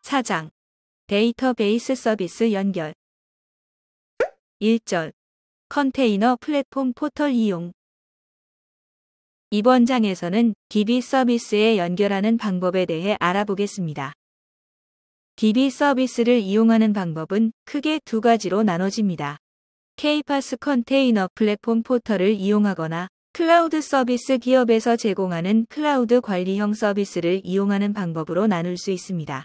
4장 데이터베이스 서비스 연결 1절 컨테이너 플랫폼 포털 이용 이번 장에서는 DB 서비스에 연결하는 방법에 대해 알아보겠습니다. DB 서비스를 이용하는 방법은 크게 두 가지로 나눠집니다. K-PaaS 컨테이너 플랫폼 포털을 이용하거나 클라우드 서비스 기업에서 제공하는 클라우드 관리형 서비스를 이용하는 방법으로 나눌 수 있습니다.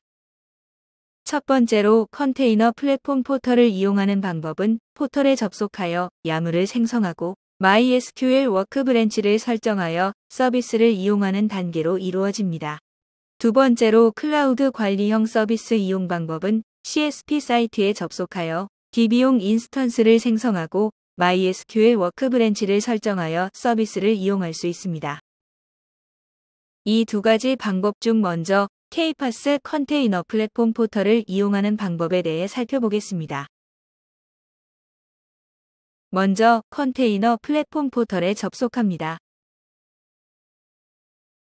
첫 번째로 컨테이너 플랫폼 포털을 이용하는 방법은 포털에 접속하여 야물을 생성하고 MySQL 워크브랜치를 설정하여 서비스를 이용하는 단계로 이루어집니다. 두 번째로 클라우드 관리형 서비스 이용 방법은 CSP 사이트에 접속하여 DB용 인스턴스를 생성하고 MySQL 워크브랜치를 설정하여 서비스를 이용할 수 있습니다. 이 두 가지 방법 중 먼저 K-PaaS 컨테이너 플랫폼 포털을 이용하는 방법에 대해 살펴보겠습니다. 먼저 컨테이너 플랫폼 포털에 접속합니다.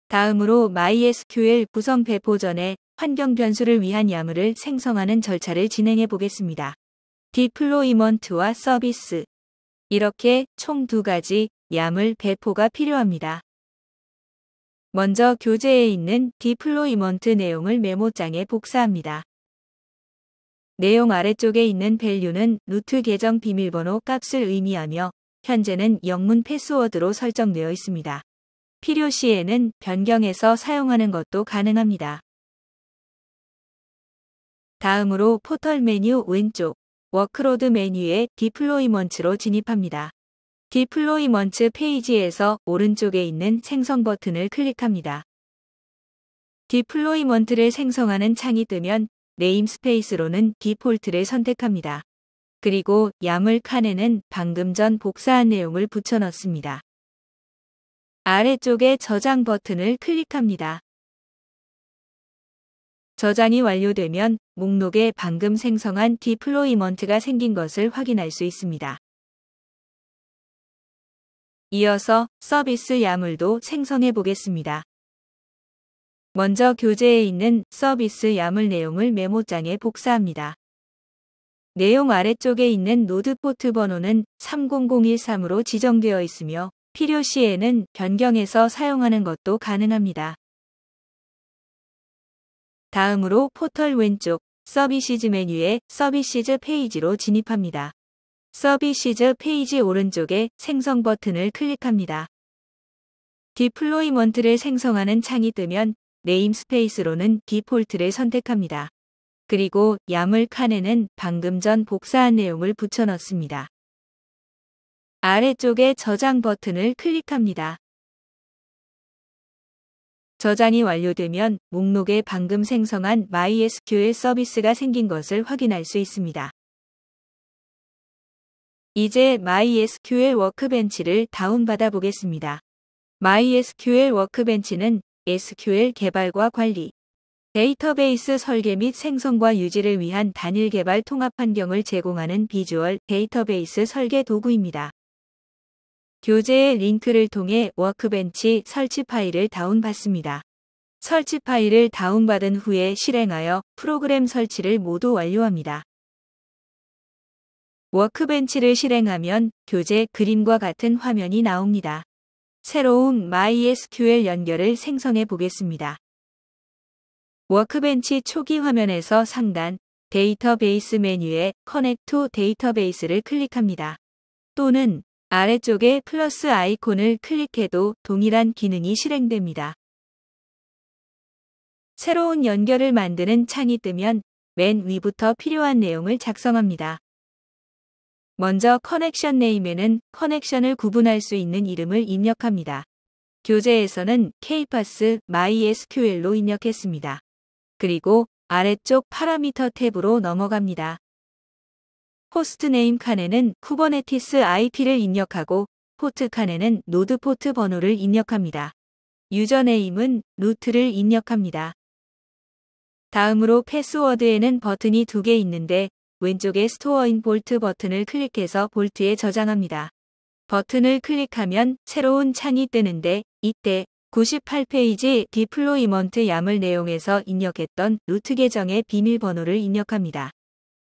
다음으로 MySQL 구성 배포 전에 환경 변수를 위한 야물을 생성하는 절차를 진행해 보겠습니다. 디플로이먼트와 서비스 이렇게 총 두 가지 야물 배포가 필요합니다. 먼저 교재에 있는 디플로이먼트 내용을 메모장에 복사합니다. 내용 아래쪽에 있는 밸류는 루트 계정 비밀번호 값을 의미하며 현재는 영문 패스워드로 설정되어 있습니다. 필요시에는 변경해서 사용하는 것도 가능합니다. 다음으로 포털 메뉴 왼쪽 워크로드 메뉴에 디플로이먼트로 진입합니다. 디플로이먼트 페이지에서 오른쪽에 있는 생성 버튼을 클릭합니다. 디플로이먼트를 생성하는 창이 뜨면 네임스페이스로는 디폴트를 선택합니다. 그리고 야물 칸에는 방금 전 복사한 내용을 붙여 넣습니다. 아래쪽에 저장 버튼을 클릭합니다. 저장이 완료되면 목록에 방금 생성한 디플로이먼트가 생긴 것을 확인할 수 있습니다. 이어서 서비스 야물도 생성해 보겠습니다. 먼저 교재에 있는 서비스 야물 내용을 메모장에 복사합니다. 내용 아래쪽에 있는 노드 포트 번호는 30013으로 지정되어 있으며 필요시에는 변경해서 사용하는 것도 가능합니다. 다음으로 포털 왼쪽 서비시즈 메뉴에 서비시즈 페이지로 진입합니다. 서비시즈 페이지 오른쪽에 생성 버튼을 클릭합니다. 디플로이먼트를 생성하는 창이 뜨면 네임스페이스로는 디폴트를 선택합니다. 그리고 야물 칸에는 방금 전 복사한 내용을 붙여 넣습니다. 아래쪽에 저장 버튼을 클릭합니다. 저장이 완료되면 목록에 방금 생성한 MySQL 서비스가 생긴 것을 확인할 수 있습니다. 이제 MySQL 워크벤치를 다운받아 보겠습니다. MySQL 워크벤치는 SQL 개발과 관리, 데이터베이스 설계 및 생성과 유지를 위한 단일 개발 통합 환경을 제공하는 비주얼 데이터베이스 설계 도구입니다. 교재의 링크를 통해 워크벤치 설치 파일을 다운받습니다. 설치 파일을 다운받은 후에 실행하여 프로그램 설치를 모두 완료합니다. 워크벤치를 실행하면 교재 그림과 같은 화면이 나옵니다. 새로운 MySQL 연결을 생성해 보겠습니다. 워크벤치 초기 화면에서 상단 데이터베이스 메뉴에 Connect to Database를 클릭합니다. 또는 아래쪽에 플러스 아이콘을 클릭해도 동일한 기능이 실행됩니다. 새로운 연결을 만드는 창이 뜨면 맨 위부터 필요한 내용을 작성합니다. 먼저 커넥션 네임에는 커넥션을 구분할 수 있는 이름을 입력합니다. 교재에서는 K-PaaS MySQL로 입력했습니다. 그리고 아래쪽 파라미터 탭으로 넘어갑니다. 호스트 네임 칸에는 쿠버네티스 IP를 입력하고 포트 칸에는 노드 포트 번호를 입력합니다. 유저 네임은 루트를 입력합니다. 다음으로 패스워드에는 버튼이 2개 있는데 왼쪽에 스토어 인 볼트 버튼을 클릭해서 볼트에 저장합니다. 버튼을 클릭하면 새로운 창이 뜨는데 이때 98페이지 디플로이먼트 YAML 내용에서 입력했던 루트 계정의 비밀번호를 입력합니다.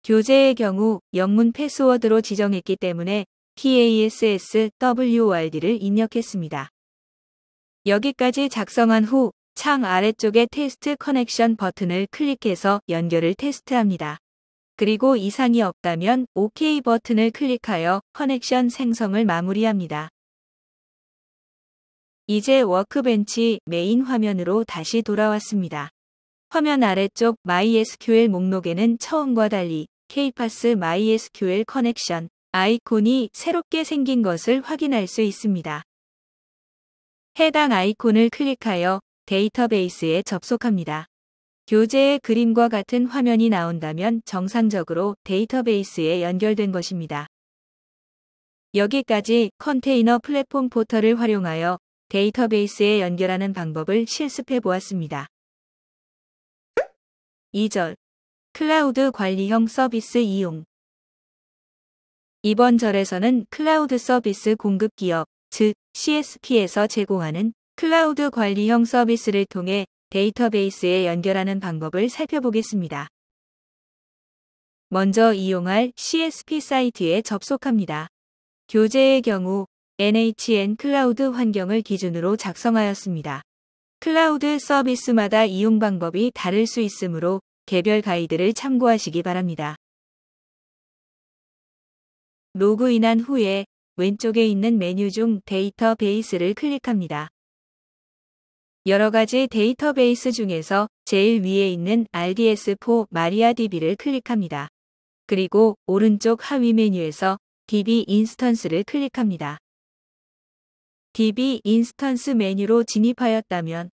교재의 경우 영문 패스워드로 지정했기 때문에 PASSWORD를 입력했습니다. 여기까지 작성한 후 창 아래쪽에 테스트 커넥션 버튼을 클릭해서 연결을 테스트합니다. 그리고 이상이 없다면 OK 버튼을 클릭하여 커넥션 생성을 마무리합니다. 이제 워크벤치 메인 화면으로 다시 돌아왔습니다. 화면 아래쪽 MySQL 목록에는 처음과 달리 KPass MySQL 커넥션 아이콘이 새롭게 생긴 것을 확인할 수 있습니다. 해당 아이콘을 클릭하여 데이터베이스에 접속합니다. 교재의 그림과 같은 화면이 나온다면 정상적으로 데이터베이스에 연결된 것입니다. 여기까지 컨테이너 플랫폼 포털을 활용하여 데이터베이스에 연결하는 방법을 실습해 보았습니다. 2절. 클라우드 관리형 서비스 이용. 이번 절에서는 클라우드 서비스 공급 기업, 즉 CSP에서 제공하는 클라우드 관리형 서비스를 통해 데이터베이스에 연결하는 방법을 살펴보겠습니다. 먼저 이용할 CSP 사이트에 접속합니다. 교재의 경우 NHN 클라우드 환경을 기준으로 작성하였습니다. 클라우드 서비스마다 이용 방법이 다를 수 있으므로 개별 가이드를 참고하시기 바랍니다. 로그인한 후에 왼쪽에 있는 메뉴 중 데이터베이스를 클릭합니다. 여러 가지 데이터베이스 중에서 제일 위에 있는 RDS4 MariaDB를 클릭합니다. 그리고 오른쪽 하위 메뉴에서 DB 인스턴스를 클릭합니다. DB 인스턴스 메뉴로 진입하였다면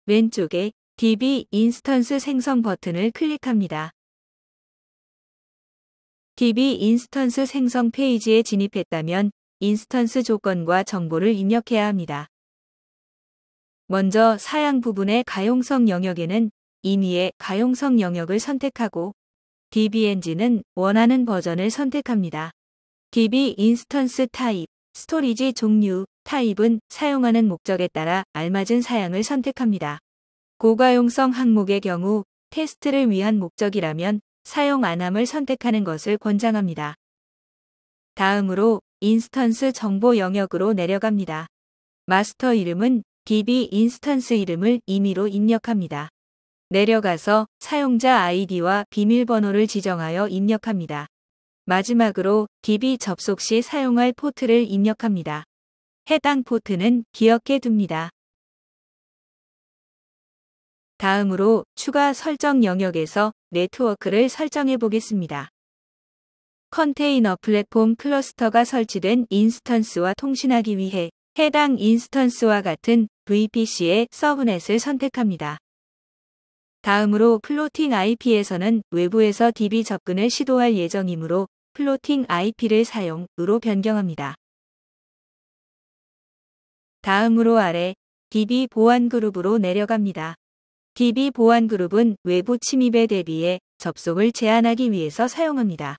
왼쪽에 DB 인스턴스 생성 버튼을 클릭합니다. DB 인스턴스 생성 페이지에 진입했다면 인스턴스 조건과 정보를 입력해야 합니다. 먼저 사양 부분의 가용성 영역에는 임의의 가용성 영역을 선택하고 DBEngine은 원하는 버전을 선택합니다. DB 인스턴스 타입, 스토리지 종류, 타입은 사용하는 목적에 따라 알맞은 사양을 선택합니다. 고가용성 항목의 경우 테스트를 위한 목적이라면 사용 안함을 선택하는 것을 권장합니다. 다음으로 인스턴스 정보 영역으로 내려갑니다. 마스터 이름은 DB 인스턴스 이름을 임의로 입력합니다. 내려가서 사용자 아이디와 비밀번호를 지정하여 입력합니다. 마지막으로 DB 접속 시 사용할 포트를 입력합니다. 해당 포트는 기억해 둡니다. 다음으로 추가 설정 영역에서 네트워크를 설정해 보겠습니다. 컨테이너 플랫폼 클러스터가 설치된 인스턴스와 통신하기 위해 해당 인스턴스와 같은 VPC의 서브넷을 선택합니다. 다음으로 플로팅 IP에서는 외부에서 DB 접근을 시도할 예정이므로 플로팅 IP를 사용으로 변경합니다. 다음으로 아래 DB 보안 그룹으로 내려갑니다. DB 보안 그룹은 외부 침입에 대비해 접속을 제한하기 위해서 사용합니다.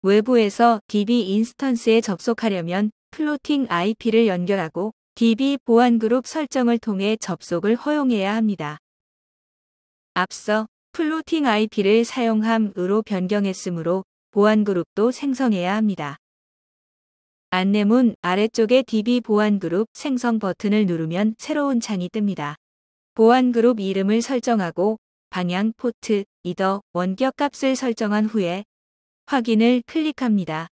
외부에서 DB 인스턴스에 접속하려면 플로팅 IP를 연결하고 DB 보안 그룹 설정을 통해 접속을 허용해야 합니다. 앞서 플로팅 IP를 사용함으로 변경했으므로 보안 그룹도 생성해야 합니다. 안내문 아래쪽에 DB 보안 그룹 생성 버튼을 누르면 새로운 창이 뜹니다. 보안 그룹 이름을 설정하고 방향 포트, 이더, 원격 값을 설정한 후에 확인을 클릭합니다.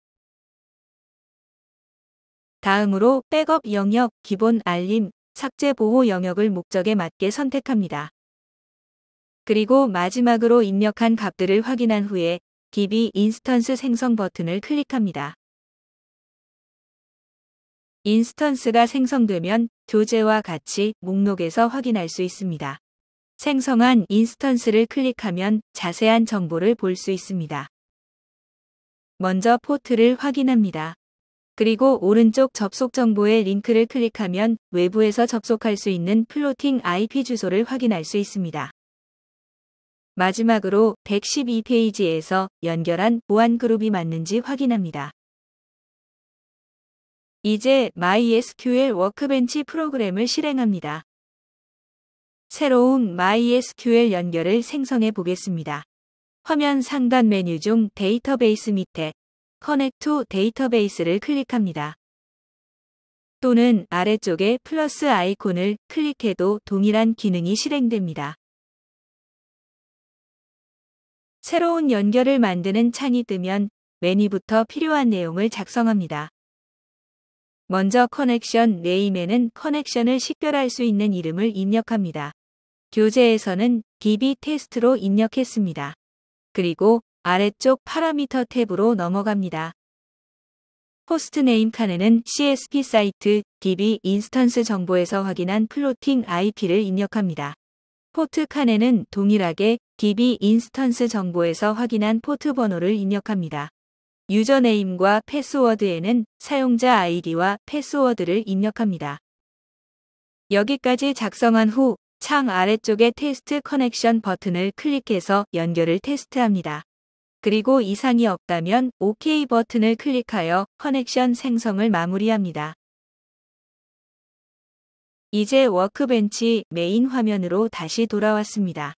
다음으로 백업 영역, 기본 알림, 삭제 보호 영역을 목적에 맞게 선택합니다. 그리고 마지막으로 입력한 값들을 확인한 후에 DB 인스턴스 생성 버튼을 클릭합니다. 인스턴스가 생성되면 교재와 같이 목록에서 확인할 수 있습니다. 생성한 인스턴스를 클릭하면 자세한 정보를 볼 수 있습니다. 먼저 포트를 확인합니다. 그리고 오른쪽 접속 정보의 링크를 클릭하면 외부에서 접속할 수 있는 플로팅 IP 주소를 확인할 수 있습니다. 마지막으로 112페이지에서 연결한 보안 그룹이 맞는지 확인합니다. 이제 MySQL 워크벤치 프로그램을 실행합니다. 새로운 MySQL 연결을 생성해 보겠습니다. 화면 상단 메뉴 중 데이터베이스 밑에 Connect to Database를 클릭합니다. 또는 아래쪽에 플러스 아이콘을 클릭해도 동일한 기능이 실행됩니다. 새로운 연결을 만드는 창이 뜨면 메뉴부터 필요한 내용을 작성합니다. 먼저 커넥션 네임에는 커넥션을 식별할 수 있는 이름을 입력합니다. 교재에서는 DB 테스트로 입력했습니다. 그리고 아래쪽 파라미터 탭으로 넘어갑니다. 호스트네임 칸에는 CSP 사이트 DB 인스턴스 정보에서 확인한 플로팅 IP를 입력합니다. 포트 칸에는 동일하게 DB 인스턴스 정보에서 확인한 포트 번호를 입력합니다. 유저네임과 패스워드에는 사용자 아이디와 패스워드를 입력합니다. 여기까지 작성한 후 창 아래쪽의 테스트 커넥션 버튼을 클릭해서 연결을 테스트합니다. 그리고 이상이 없다면 OK 버튼을 클릭하여 커넥션 생성을 마무리합니다. 이제 워크벤치 메인 화면으로 다시 돌아왔습니다.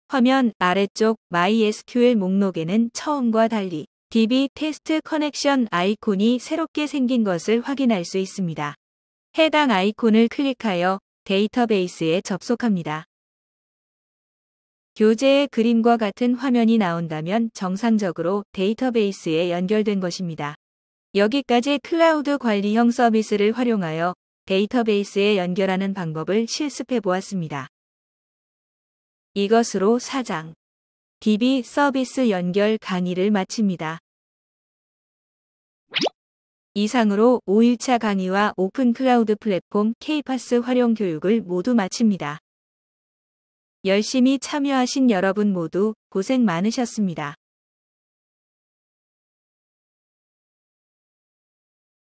화면 아래쪽 MySQL 목록에는 처음과 달리 DB 테스트 커넥션 아이콘이 새롭게 생긴 것을 확인할 수 있습니다. 해당 아이콘을 클릭하여 데이터베이스에 접속합니다. 교재의 그림과 같은 화면이 나온다면 정상적으로 데이터베이스에 연결된 것입니다. 여기까지 클라우드 관리형 서비스를 활용하여 데이터베이스에 연결하는 방법을 실습해 보았습니다. 이것으로 4장 DB 서비스 연결 강의를 마칩니다. 이상으로 5일차 강의와 오픈 클라우드 플랫폼 Kpass 활용 교육을 모두 마칩니다. 열심히 참여하신 여러분 모두 고생 많으셨습니다.